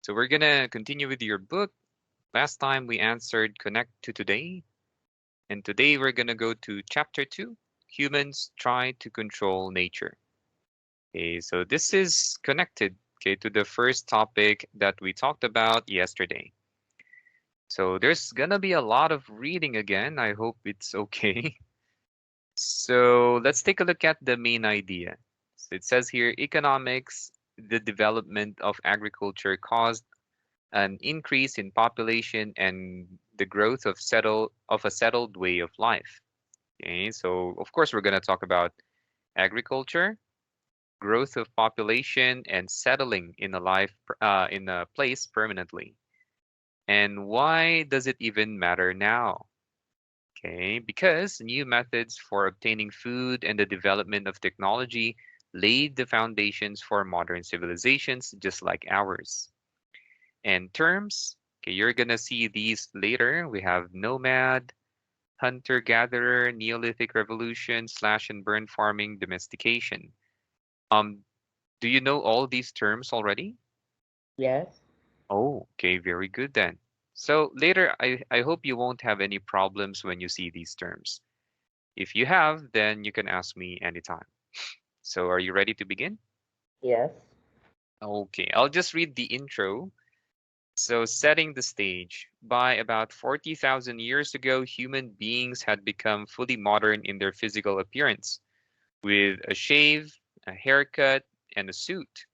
So we're gonna continue with your book. Last time we answered Connect to Today, and today we're gonna go to Chapter 2, Humans Try to Control Nature. Okay, so this is connected, okay, to the first topic that we talked about yesterday. So there's gonna be a lot of reading again. I hope it's okay. So let's take a look at the main idea. So it says here, economics, the development of agriculture caused an increase in population and the growth of a settled way of life. Okay, so of course we're going to talk about agriculture, growth of population, and settling in in a place permanently. And why does it even matter now? Okay, because new methods for obtaining food and the development of technology laid the foundations for modern civilizations just like ours. And terms, okay, you're gonna see these later. We have nomad, hunter-gatherer, Neolithic revolution, slash and burn farming, domestication. Um, do you know all these terms already? Yes. Oh, okay, very good then. So later, I hope you won't have any problems when you see these terms. If you have, then you can ask me anytime. So are you ready to begin? Yes. Okay, I'll just read the intro. So, setting the stage, by about 40,000 years ago, human beings had become fully modern in their physical appearance. With a shave, a haircut, and a suit,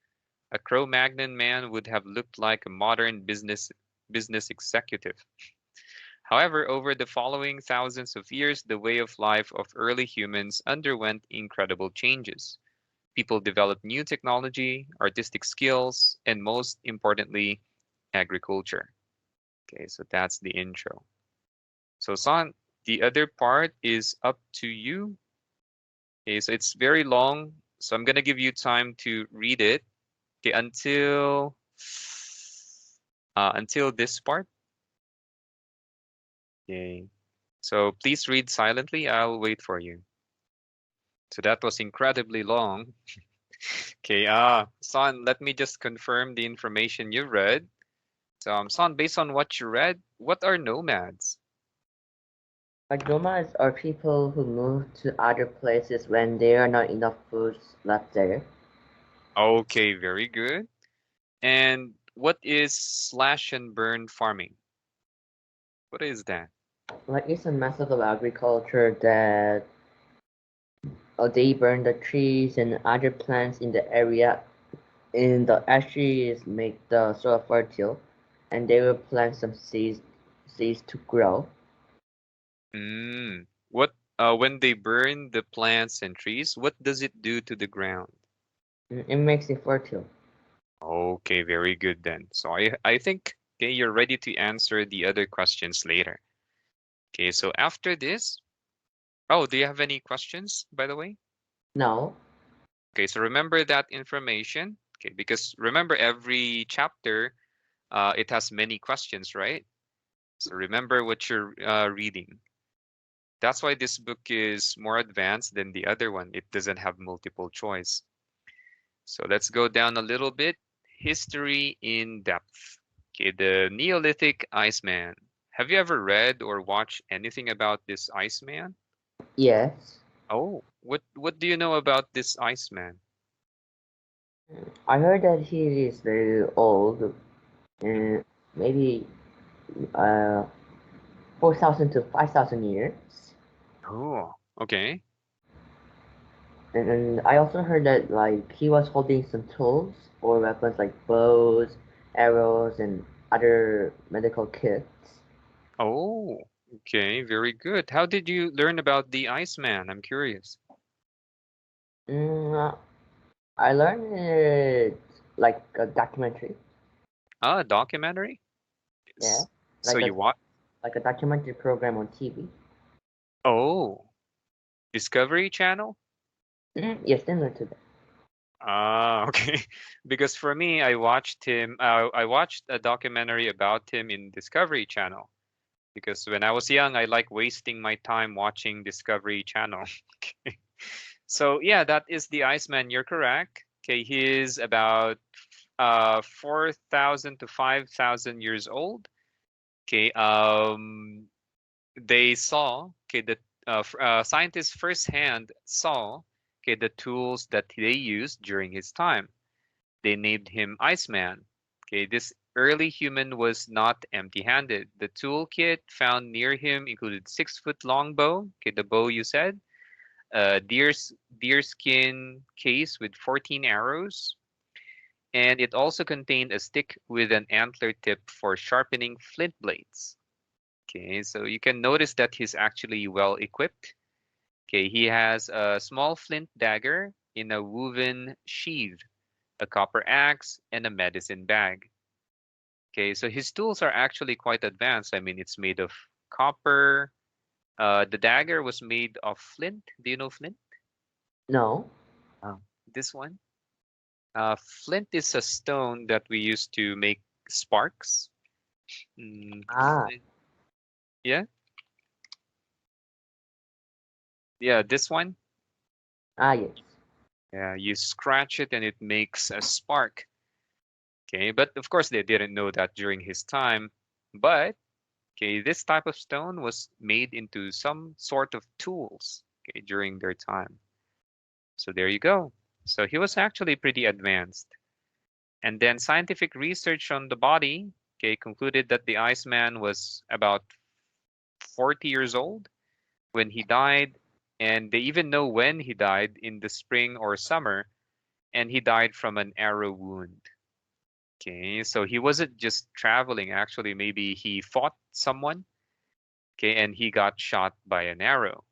a Cro-Magnon man would have looked like a modern business executive. However, over the following thousands of years, the way of life of early humans underwent incredible changes. People developed new technology, artistic skills, and most importantly, agriculture. Okay, so that's the intro. So San, the other part is up to you. Okay, so it's very long, so I'm gonna give you time to read it. Okay, until this part. Okay. So please read silently. I'll wait for you. So that was incredibly long. Okay, San, let me just confirm the information you read. So, San, based on what you read, what are nomads? Like nomads are people who move to other places when there are not enough food left there. Okay, very good. And what is slash and burn farming? What is that? Like it's a method of agriculture that they burn the trees and other plants in the area, and the ashes make the soil fertile, and they will plant some seeds to grow. What when they burn the plants and trees, what does it do to the ground? It makes it fertile. Okay, very good then. So I think okay, you're ready to answer the other questions later. Okay, so after this, oh, do you have any questions, by the way? No, Okay, so remember that information. Okay, because remember every chapter, it has many questions, right? So remember what you're reading. That's why this book is more advanced than the other one. It doesn't have multiple choice. So let's go down a little bit. History in depth. Okay, the Neolithic Iceman. Have you ever read or watched anything about this Iceman? yes. Oh, what do you know about this Iceman? I heard that he is very old, and maybe uh 4,000 to 5,000 years. Oh, okay. And I also heard that like he was holding some tools or weapons like bows, arrows, and other medical kits. Oh, okay, very good. How did you learn about the Iceman? I'm curious. Mm, I learned it like a documentary. Ah, documentary? Yeah, So like a you what? like a documentary program on TV. Oh, Discovery Channel? Yes, similar to that. Ah, okay. Because for me, I watched a documentary about him in Discovery Channel. Because when I was young, I like wasting my time watching Discovery Channel. So yeah, that is the Iceman. You're correct. Okay, he is about 4,000 to 5,000 years old. Okay, they saw, okay, the scientists firsthand saw, okay, the tools that they used during his time. They named him Iceman. Okay, this early human was not empty-handed. The toolkit found near him included 6-foot long bow, okay, the bow you said, a deerskin case with 14 arrows, and it also contained a stick with an antler tip for sharpening flint blades. Okay, so you can notice that he's actually well equipped. Okay, he has a small flint dagger in a woven sheath, a copper axe, and a medicine bag. Okay, so his tools are actually quite advanced. I mean, it's made of copper. The dagger was made of flint. Do you know flint? No. Oh, this one? Flint is a stone that we use to make sparks. Ah, Flint. Yeah, yeah, this one. yes. Yeah, you scratch it and it makes a spark. Okay, but of course they didn't know that during his time. But okay, this type of stone was made into some sort of tools, okay, during their time. So there you go. So he was actually pretty advanced. And then scientific research on the body, okay, concluded that the Iceman was about 40 years old when he died, and they even know when he died in the spring or summer, and he died from an arrow wound. Okay, so he wasn't just traveling, actually, maybe he fought someone, okay, and he got shot by an arrow.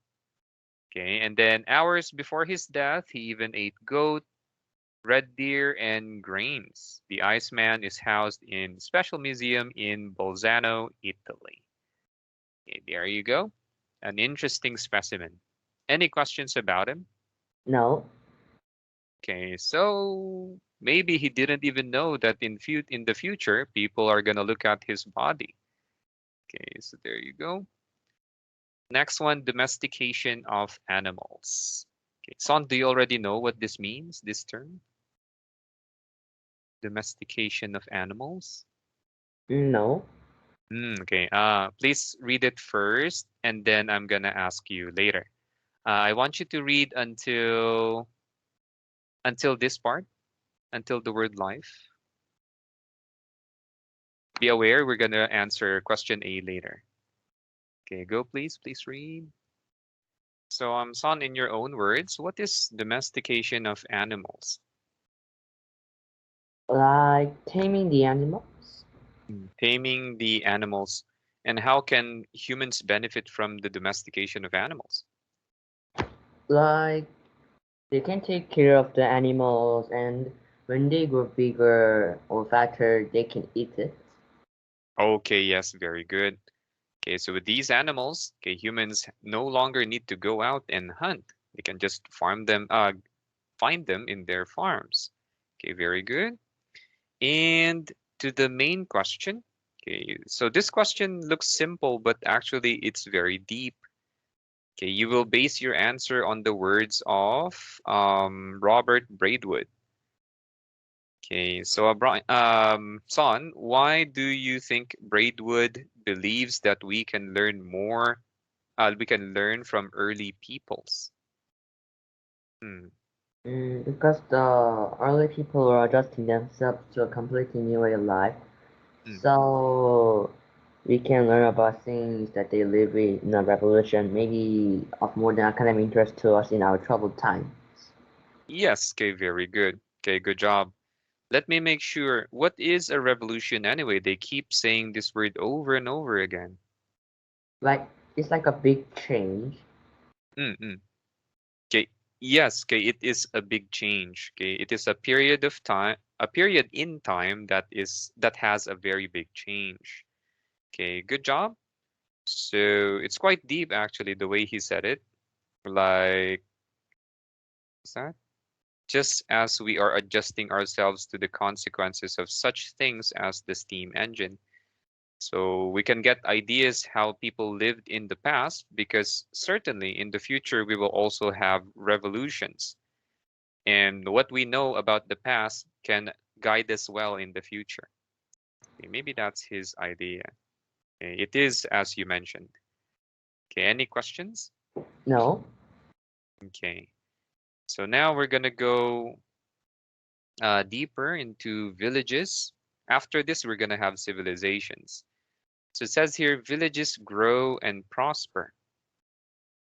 Okay, and then hours before his death, he even ate goat, red deer, and grains. The Iceman is housed in special museum in Bolzano, Italy. Okay, there you go. An interesting specimen. Any questions about him? No. Okay, so maybe he didn't even know that in the future people are gonna look at his body. Okay, so there you go. Next one, domestication of animals. Okay, Son, do you already know what this means, this term? Domestication of animals? No. Okay, please read it first, and then I'm gonna ask you later. I want you to read until this part, until the word life. Be aware, we're gonna answer question A later. Okay, go please, please read. So, Son, in your own words, what is domestication of animals? Like taming the animals? Taming the animals. And how can humans benefit from the domestication of animals? Like they can take care of the animals, and when they grow bigger or fatter, they can eat it. Okay, yes, very good. Okay, so with these animals, okay, humans no longer need to go out and hunt. They can just find them in their farms. Okay, very good. And to the main question. Okay, so this question looks simple, but actually it's very deep. Okay, you will base your answer on the words of Robert Braidwood. Okay, so Son, why do you think Braidwood believes that we can learn more? We can learn from early peoples. Hmm. Because the early people were adjusting themselves to a completely new way of life, Hmm. so we can learn about things that they live with in a revolution, maybe of more than academic interest to us in our troubled times. Yes, okay, very good. Okay, good job. Let me make sure. What is a revolution anyway? They keep saying this word over and over again. Like it's like a big change. Mm-mm. Okay. Yes, okay, it is a big change. Okay, it is a period of time, a period in time that has a very big change. Okay, good job. So it's quite deep actually, the way he said it. Like, is that? Just as we are adjusting ourselves to the consequences of such things as the steam engine. So we can get ideas how people lived in the past because certainly in the future we will also have revolutions. And what we know about the past can guide us well in the future. Okay, maybe that's his idea. Okay, it is as you mentioned. Okay, any questions? No. Okay, so now we're gonna go deeper into villages. After this, we're gonna have civilizations. So it says here, villages grow and prosper.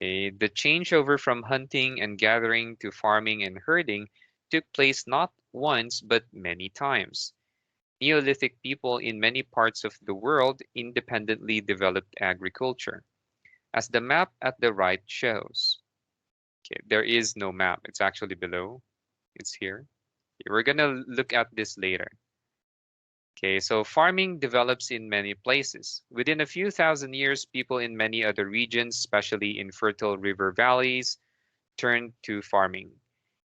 Okay, the changeover from hunting and gathering to farming and herding took place not once but many times. Neolithic people in many parts of the world independently developed agriculture, as the map at the right shows. Okay, there is no map. It's actually below. It's here. Okay, we're gonna look at this later. Okay, so farming develops in many places. Within a few thousand years, people in many other regions, especially in fertile river valleys, turned to farming.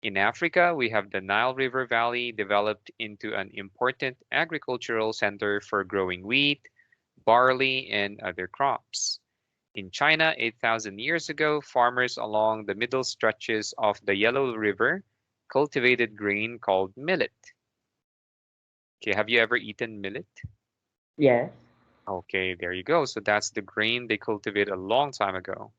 In Africa, we have the Nile River Valley developed into an important agricultural center for growing wheat, barley, and other crops. In China, 8,000 years ago, farmers along the middle stretches of the Yellow River cultivated grain called millet. Okay, have you ever eaten millet? Yes. Okay, there you go. So that's the grain they cultivated a long time ago.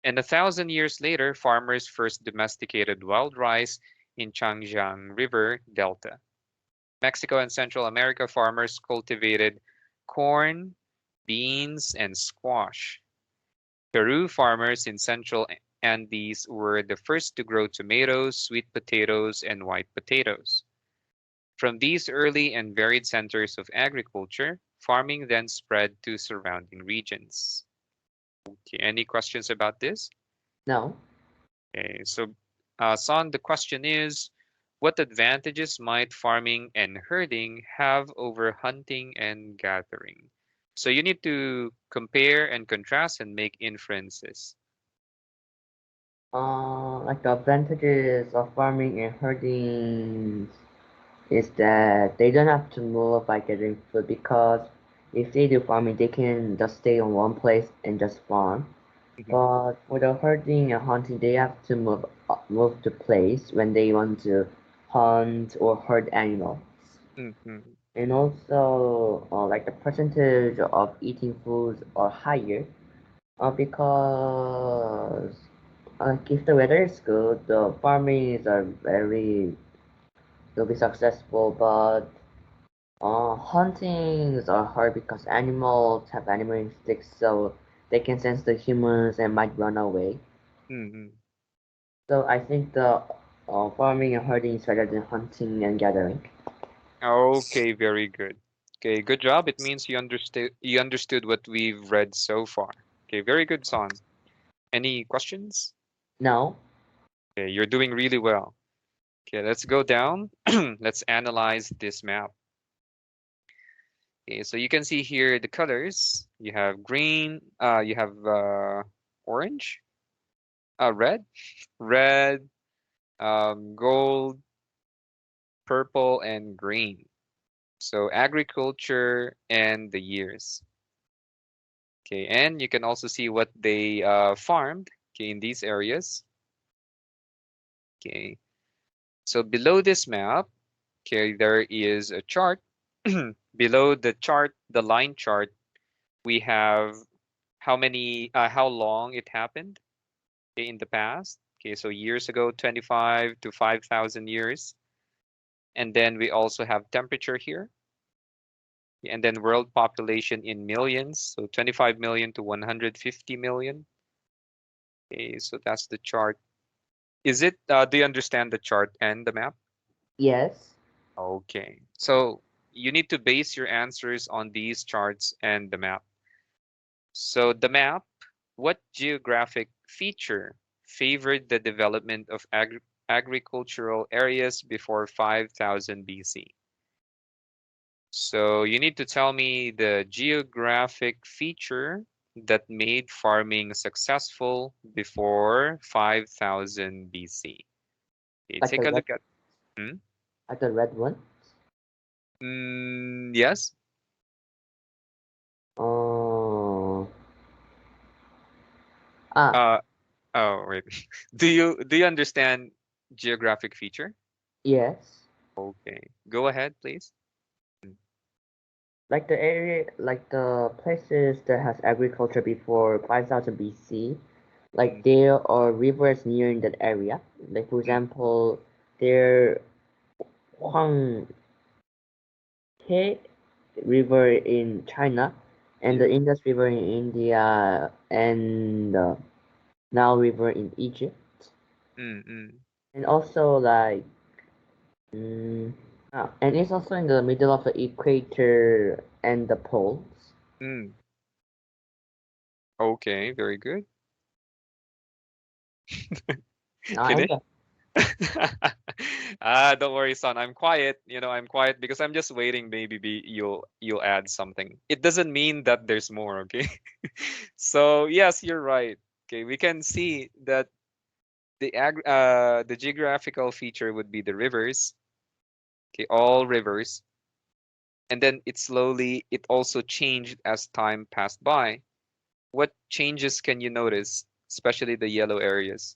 And 1,000 years later, farmers first domesticated wild rice in Changjiang River Delta. Mexico and Central America farmers cultivated corn, beans, and squash. Peru farmers in Central Andes were the first to grow tomatoes, sweet potatoes, and white potatoes. From these early and varied centers of agriculture, farming then spread to surrounding regions. Okay, any questions about this? No. Okay, so Son, the question is, what advantages might farming and herding have over hunting and gathering? So you need to compare and contrast and make inferences. Like the advantages of farming and herding is that they don't have to move by getting food because if they do farming, they can just stay on one place and just farm. Mhm, But for the herding and hunting, they have to move to place when they want to hunt or herd animals. mhm, And also, like the percentage of eating foods are higher, because if the weather is good, the farming are very will be successful. But huntings are hard because animals have animal instincts, so they can sense the humans and might run away. mhm. So I think the farming and herding is better than hunting and gathering. Okay, very good. Okay, good job. It means you understood what we've read so far. Okay, very good, Son. Any questions? No. Okay, you're doing really well. Okay, let's go down. Let's analyze this map. Okay, so you can see here the colors. You have green, you have orange, red, red, gold, purple, and green. So agriculture and the years. Okay, and you can also see what they farmed, okay, in these areas. Okay, so below this map, okay, there is a chart. Below the chart, the line chart, we have how long it happened, okay, in the past. Okay, so years ago, 25 to 5,000 years. And then we also have temperature here. And then world population in millions, so 25 million to 150 million. Okay, so that's the chart. Do you understand the chart and the map? Yes. Okay, so you need to base your answers on these charts and the map. So the map, what geographic feature favored the development of agricultural areas before 5000 BC? So you need to tell me the geographic feature that made farming successful before 5000 BC. Okay, Like take the a red, look at. Hmm? like the red one. Yes. Uh, ah, Uh, oh, wait. Do you understand geographic feature? yes. Okay. Go ahead, please. Like the area, like the places that has agriculture before 5000 BC, like Mm, there are rivers near in that area. Like for mm, example, there Huanghe River in China, and yeah. the Indus River in India, and the Nile River in Egypt, Mm, mm, and also like mm, and it's also in the middle of the equator and the poles. mm. Okay, very good. I Finish? guess. Don't worry, son. I'm quiet. I'm quiet because I'm just waiting. Maybe you'll add something. It doesn't mean that there's more, okay? So yes, you're right. Okay, we can see that the geographical feature would be the rivers. Okay, all rivers, and then it also changed as time passed by. What changes can you notice, especially the yellow areas?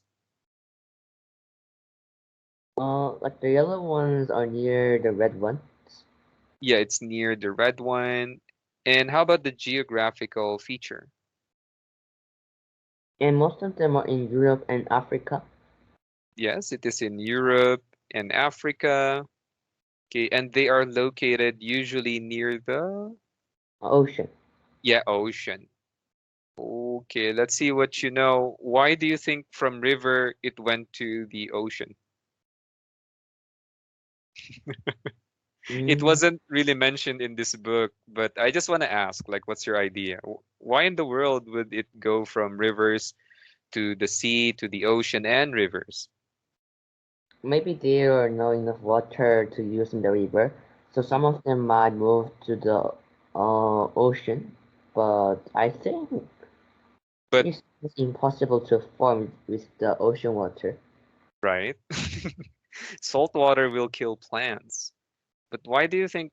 Like the yellow ones are near the red ones, Yeah, it's near the red one. And how about the geographical feature? and most of them are in Europe and Africa. Yes, it is in Europe and Africa. Okay, and they are located usually near the Ocean. ocean. Okay, let's see what you know. Why do you think from river it went to the ocean? It Mm, wasn't really mentioned in this book, but I just want to ask, like, what's your idea? Why in the world would it go from rivers to the sea to the ocean and rivers? maybe there are not enough water to use in the river, so some of them might move to the ocean. But I think But it's impossible to farm with the ocean water. right, salt water will kill plants. But why do you think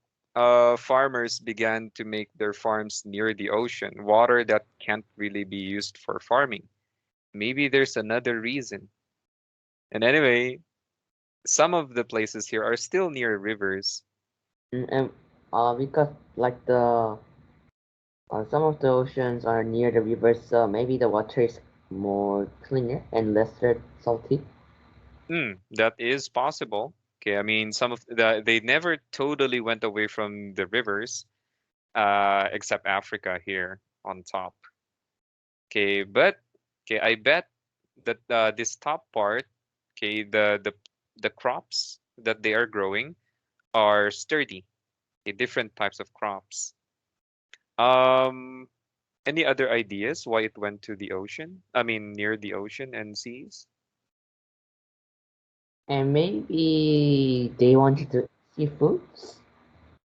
farmers began to make their farms near the ocean, water that can't really be used for farming? Maybe there's another reason. And anyway, some of the places here are still near rivers. And because like the some of the oceans are near the rivers, so maybe the water is more cleaner and lesser salty. That is possible. Okay, I mean, some of they never totally went away from the rivers, except Africa here on top. Okay, but okay, I bet that this top part, okay, the crops that they are growing are sturdy. Okay, different types of crops. Um, any other ideas why it went to the ocean? I mean, near the ocean and seas? And maybe they wanted to see foods.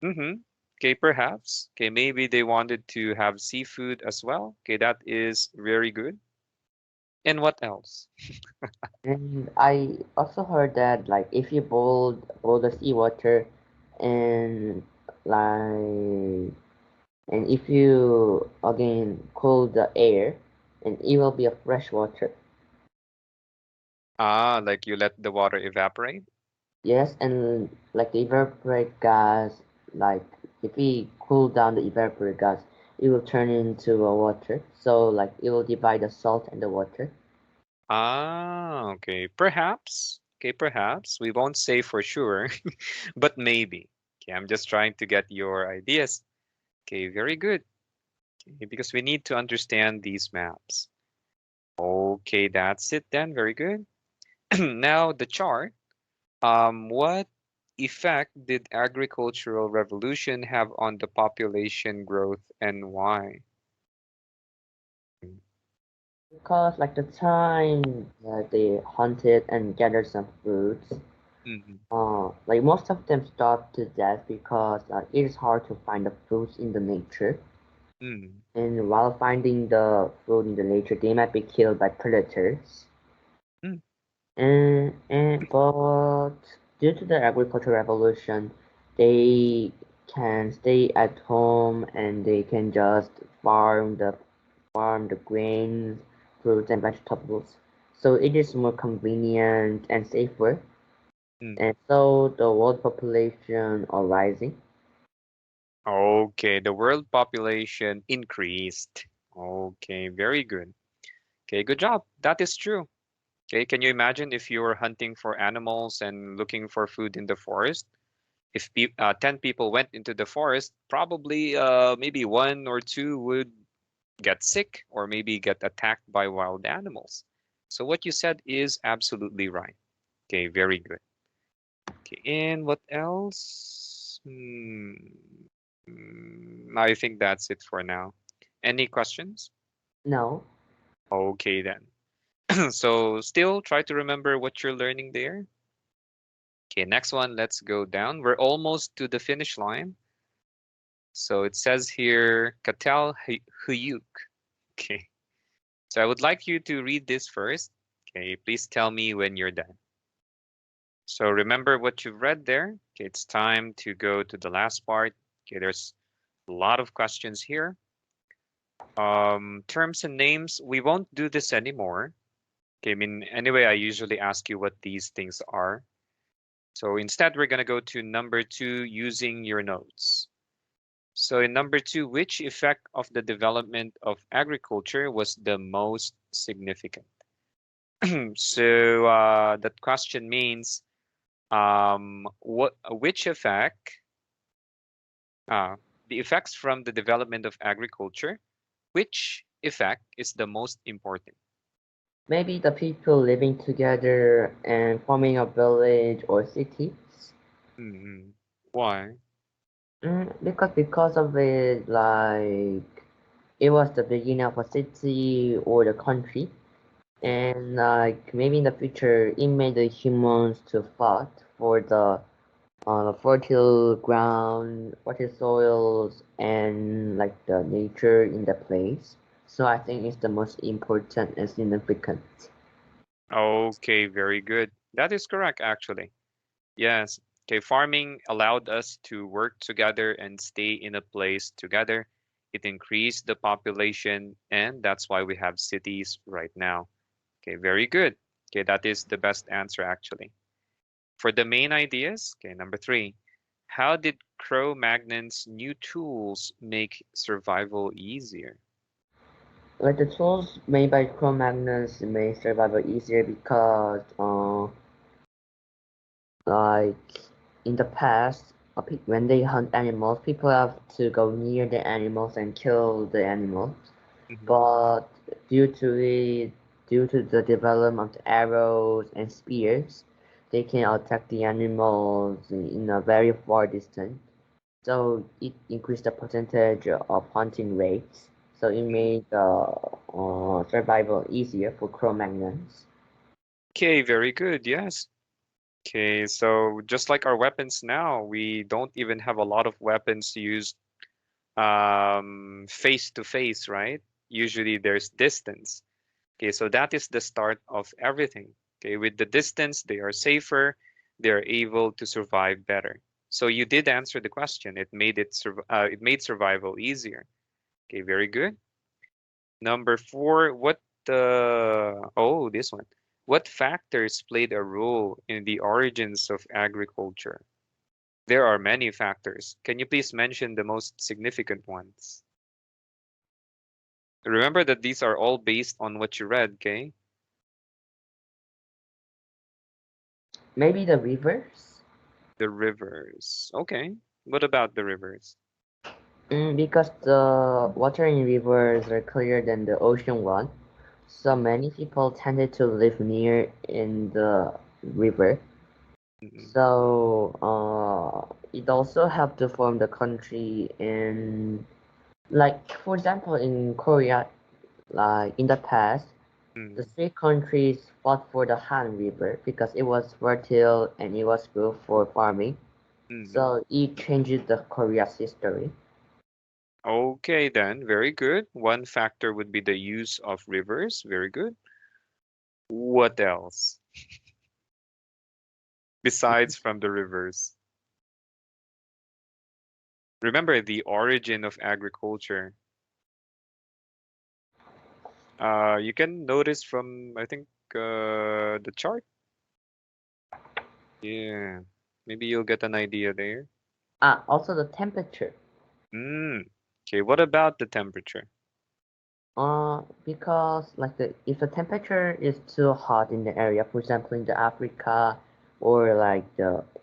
Mm-hmm. Okay, perhaps. Okay, maybe they wanted to have seafood as well. Okay, that is very good. And what else? And I also heard that like if you boil the seawater and like and if you again cool the air and it will be a fresh water. Ah, like you let the water evaporate? Yes, and like the evaporate gas, like if we cool down the evaporate gas, it will turn into a water. So like it will divide the salt and the water. Ah, okay. Perhaps. Okay, perhaps. We won't say for sure, but maybe. Okay, I'm just trying to get your ideas. Okay, very good. Okay, because we need to understand these maps. Okay, that's it then. Very good. Now the chart. What effect did agricultural revolution have on the population growth and why? Because like the time that they hunted and gathered some foods, Mm-hmm. like most of them starved to death because it is hard to find the foods in the nature. Mm-hmm. And while finding the food in the nature, they might be killed by predators. And but due to the agricultural revolution, they can stay at home and they can just farm the grains, fruits and vegetables. So it is more convenient and safer. And so the world population are rising. Okay, the world population increased. Okay, very good. Okay, good job. That is true. Okay, can you imagine if you were hunting for animals and looking for food in the forest? If 10 people went into the forest, probably maybe one or two would get sick or maybe get attacked by wild animals. So what you said is absolutely right. Okay, very good. Okay, and what else? I think that's it for now. Any questions? No, Okay then. So still try to remember what you're learning there. Okay, next one, let's go down. We're almost to the finish line. So it says here, Katel Huyuk. Okay, so I would like you to read this first. Okay, please tell me when you're done. So remember what you've read there. Okay, it's time to go to the last part. Okay, there's a lot of questions here. Terms and names, we won't do this anymore. Okay, I mean, anyway, I usually ask you what these things are. So instead, we're going to go to number 2 using your notes. So in number 2, which effect of the development of agriculture was the most significant? So that question means which effect, uh, the effects from the development of agriculture, which effect is the most important? maybe the people living together and forming a village or cities. Mhm. Why? Because of it, like it was the beginning of a city or the country, and like maybe in the future, it made the humans to fight for the fertile ground, fertile soils, and like the nature in the place. So I think it's the most important and significant. Okay, very good. That is correct, actually. Yes. Okay, farming allowed us to work together and stay in a place together. It increased the population, and that's why we have cities right now. Okay, very good. Okay, that is the best answer, actually. For the main ideas, okay, number 3, how did Cro-Magnon's new tools make survival easier? Like the tools made by Cro-Magnons make survival easier because like in the past, when they hunt animals, people have to go near the animals and kill the animals. Mhm. But due to it, due to the development of arrows and spears, they can attack the animals in a very far distance. So it increased the percentage of hunting rates. So it made survival easier for Cro-Magnons. Okay, very good. Yes. Okay, so just like our weapons now, we don't even have a lot of weapons used face to face, right? Usually there's distance. Okay, so that is the start of everything. Okay, with the distance, they are safer, they are able to survive better. So you did answer the question. It made survival easier. Okay, very good. Number 4, this one. What factors played a role in the origins of agriculture? There are many factors. Can you please mention the most significant ones? Remember that these are all based on what you read, okay? Maybe the rivers, The rivers. Okay. What about the rivers? because the water in rivers are clearer than the ocean one. So many people tended to live near in the river. Mm-mm. So it also helped to form the country in, like for example in Korea, like in the past, the Mm, three countries fought for the Han River because it was fertile and it was good for farming. mm. So it changed the Korea's history. Okay, then. Very good. One factor would be the use of rivers. Very good. What else? Besides from the rivers. Remember the origin of agriculture. You can notice from, I think, the chart. Yeah. Maybe you'll get an idea there. Also the temperature. Okay, what about the temperature? Because like if the temperature is too hot in the area, for example in the Africa or like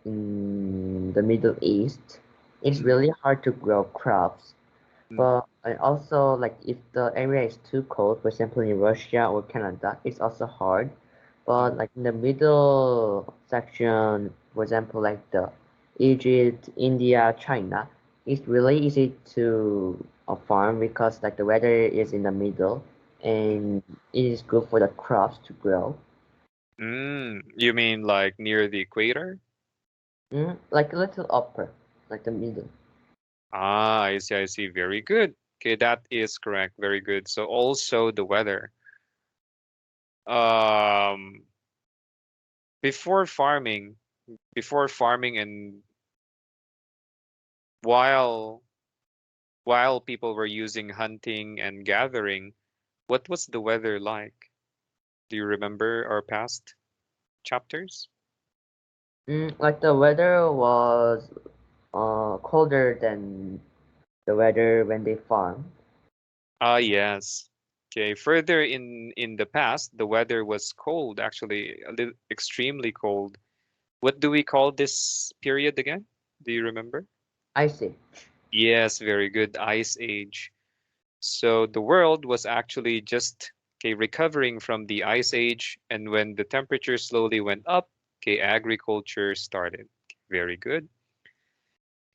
in the Middle East, it's Mm, really hard to grow crops. mm, But and also like if the area is too cold, for example in Russia or Canada, it's also hard. But mm. like in the middle section, for example like the Egypt, India, China, it's really easy to farm because like the weather is in the middle and it is good for the crops to grow. You mean like near the equator? Like a little upper, like the middle. Ah, I see, I see. Very good. Okay, that is correct. Very good. So also the weather. Um, before farming, before farming and while while people were using hunting and gathering, what was the weather like? Do you remember our past chapters? Like the weather was colder than the weather when they farm. Ah, yes. Okay, further in the past, the weather was cold, actually, a little extremely cold. What do we call this period again? Do you remember? I see. Yes, very good. Ice Age. So the world was actually just okay recovering from the Ice Age, and when the temperature slowly went up, okay, agriculture started. Very good.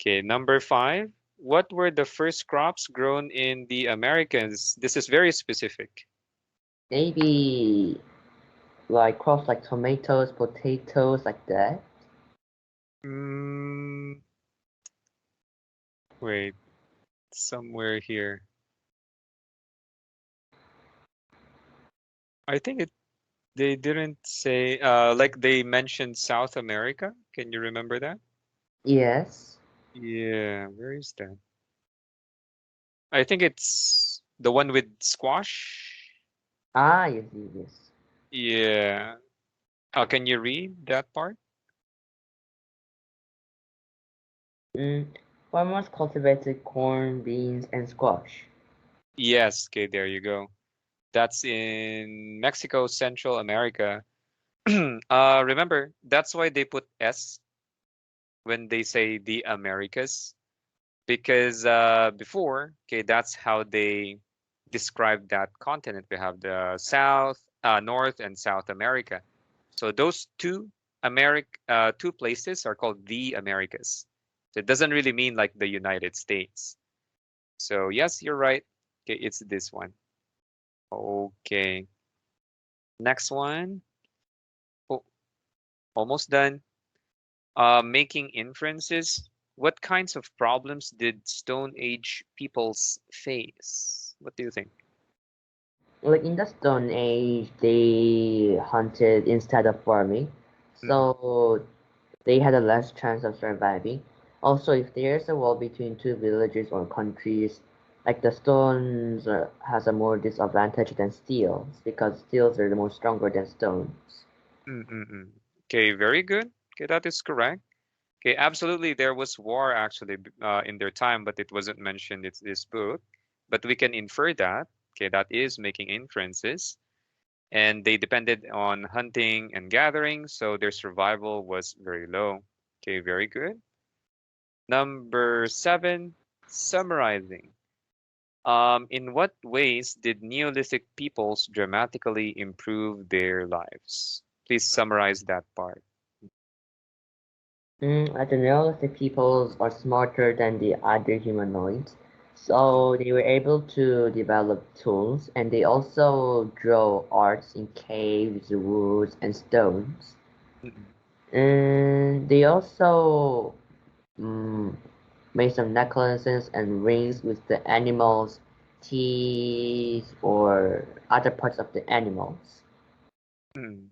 Okay, number five. What were the first crops grown in the Americas? This is very specific. Maybe like crops like tomatoes, potatoes, like that. Mm, wait, somewhere here. I think they didn't say like they mentioned South America. Can you remember that? Yes. Yeah, where is that? I think it's the one with squash. Yes, yes, yes. Yeah. Can you read that part? Mm, Farmers cultivated corn, beans, and squash. Yes. Okay, there you go. That's in Mexico, Central America. Remember, that's why they put S when they say the Americas, because before, okay, that's how they describe that continent. We have the South, North, and South America. So those two places are called the Americas. So it doesn't really mean like the United States. So yes, you're right. Okay, it's this one. Okay, next one. Oh, almost done. Making inferences. What kinds of problems did Stone Age peoples face? What do you think? Like in the Stone Age, they hunted instead of farming, Mm, so they had a less chance of surviving. Also, if there's a war between two villages or countries, like the stones has a more disadvantage than steels because steels are the more stronger than stones. mm, mm, mm. Okay, very good. Okay, that is correct. Okay, absolutely. There was war actually in their time, but it wasn't mentioned in this book. But we can infer that. Okay, that is making inferences. And they depended on hunting and gathering, so their survival was very low. Okay, very good. Number seven, summarizing. In what ways did Neolithic peoples dramatically improve their lives? Please summarize that part. I don't know if the peoples are smarter than the other humanoids, so they were able to develop tools, and they also draw arts in caves, woods, and stones. Mm-mm. And they also mm, made some necklaces and rings with the animals' teeth or other parts of the animals. Mm.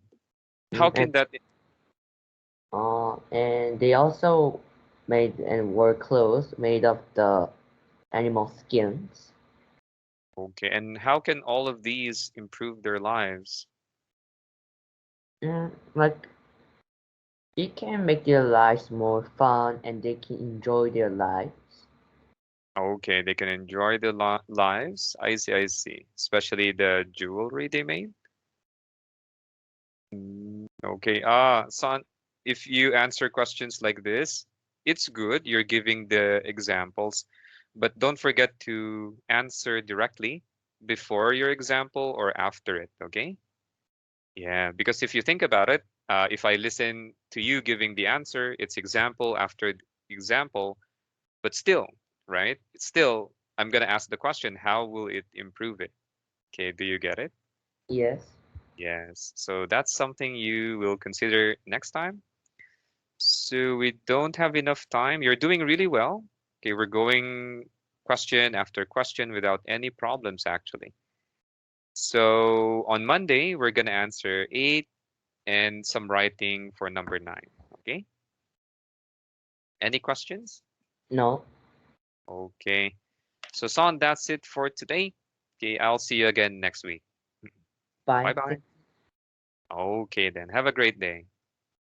How Mm, can that? and they also made and wore clothes made of the animal skins. Okay, and how can all of these improve their lives? Like It can make their lives more fun and they can enjoy their lives. Okay, they can enjoy their lives. I see, I see. Especially the jewelry they made. Okay. Son, if you answer questions like this, it's good. You're giving the examples, but don't forget to answer directly before your example or after it, okay? Yeah, because if you think about it, if I listen to you giving the answer, it's example after example, but still, right? Still, I'm gonna ask the question, how will it improve it? Okay, do you get it? Yes. Yes. So that's something you will consider next time. So we don't have enough time. You're doing really well. Okay, we're going question after question without any problems, actually. So on Monday, we're gonna answer 8 and some writing for number 9. Okay? Any questions? No. Okay. So Son, that's it for today. Okay, I'll see you again next week. Bye. Bye bye. Okay then. Have a great day.